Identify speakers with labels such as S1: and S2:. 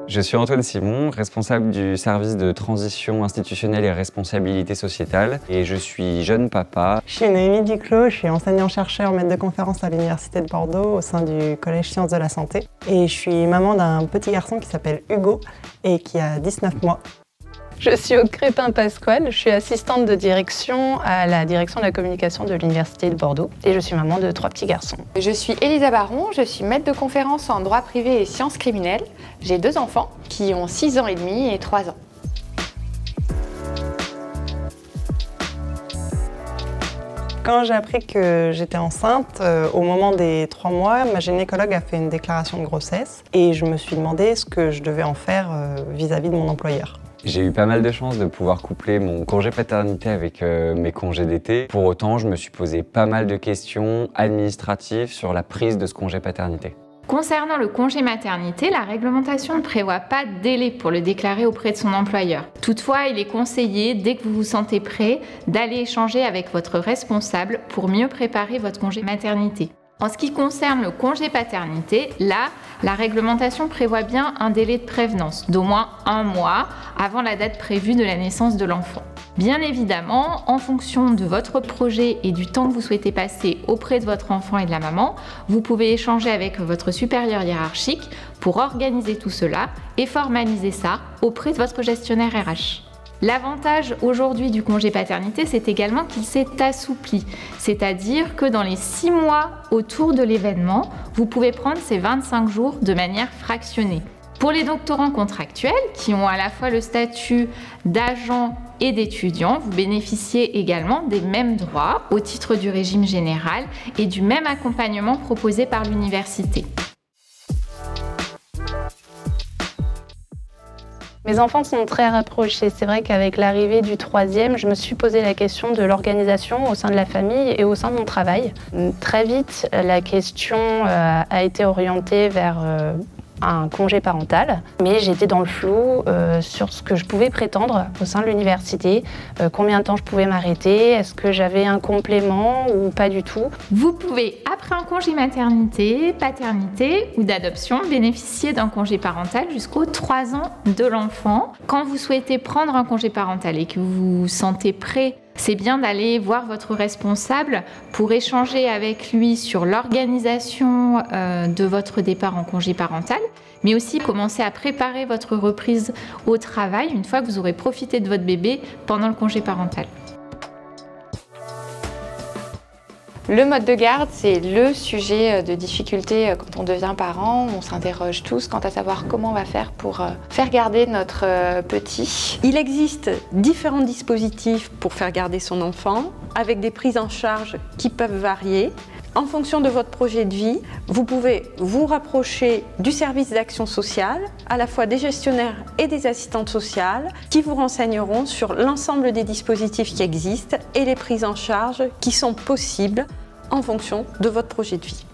S1: Je suis Antoine Simon, responsable du service de transition institutionnelle et responsabilité sociétale et je suis jeune papa.
S2: Je suis Noémie Duclos, je suis enseignant-chercheur maître de conférence à l'Université de Bordeaux au sein du Collège Sciences de la Santé. Et je suis maman d'un petit garçon qui s'appelle Hugo et qui a 19 mois.
S3: Je suis Aude Crépin-Pasquale, je suis assistante de direction à la direction de la communication de l'Université de Bordeaux et je suis maman de 3 petits garçons.
S4: Je suis Elisa Baron, je suis maître de conférence en droit privé et sciences criminelles. J'ai 2 enfants qui ont 6 ans et demi et 3 ans.
S2: Quand j'ai appris que j'étais enceinte, au moment des 3 mois, ma gynécologue a fait une déclaration de grossesse et je me suis demandé ce que je devais en faire vis-à-vis de mon employeur.
S1: J'ai eu pas mal de chance de pouvoir coupler mon congé paternité avec mes congés d'été. Pour autant, je me suis posé pas mal de questions administratives sur la prise de ce congé paternité.
S5: Concernant le congé maternité, la réglementation ne prévoit pas de délai pour le déclarer auprès de son employeur. Toutefois, il est conseillé, dès que vous vous sentez prêt, d'aller échanger avec votre responsable pour mieux préparer votre congé maternité. En ce qui concerne le congé paternité, là, la réglementation prévoit bien un délai de prévenance d'au moins 1 mois avant la date prévue de la naissance de l'enfant. Bien évidemment, en fonction de votre projet et du temps que vous souhaitez passer auprès de votre enfant et de la maman, vous pouvez échanger avec votre supérieur hiérarchique pour organiser tout cela et formaliser ça auprès de votre gestionnaire RH. L'avantage aujourd'hui du congé paternité, c'est également qu'il s'est assoupli. C'est-à-dire que dans les 6 mois autour de l'événement, vous pouvez prendre ces 25 jours de manière fractionnée. Pour les doctorants contractuels, qui ont à la fois le statut d'agent et d'étudiant, vous bénéficiez également des mêmes droits au titre du régime général et du même accompagnement proposé par l'université.
S3: Mes enfants sont très rapprochés. C'est vrai qu'avec l'arrivée du 3e, je me suis posé la question de l'organisation au sein de la famille et au sein de mon travail. Très vite, la question a été orientée vers un congé parental, mais j'étais dans le flou sur ce que je pouvais prétendre au sein de l'université, combien de temps je pouvais m'arrêter, est-ce que j'avais un complément ou pas du tout.
S5: Vous pouvez, après un congé maternité, paternité ou d'adoption, bénéficier d'un congé parental jusqu'aux 3 ans de l'enfant. Quand vous souhaitez prendre un congé parental et que vous vous sentez prêt, c'est bien d'aller voir votre responsable pour échanger avec lui sur l'organisation de votre départ en congé parental, mais aussi commencer à préparer votre reprise au travail une fois que vous aurez profité de votre bébé pendant le congé parental.
S4: Le mode de garde, c'est le sujet de difficulté quand on devient parent. On s'interroge tous quant à savoir comment on va faire pour faire garder notre petit.
S6: Il existe différents dispositifs pour faire garder son enfant, avec des prises en charge qui peuvent varier. En fonction de votre projet de vie, vous pouvez vous rapprocher du service d'action sociale, à la fois des gestionnaires et des assistantes sociales, qui vous renseigneront sur l'ensemble des dispositifs qui existent et les prises en charge qui sont possibles en fonction de votre projet de vie.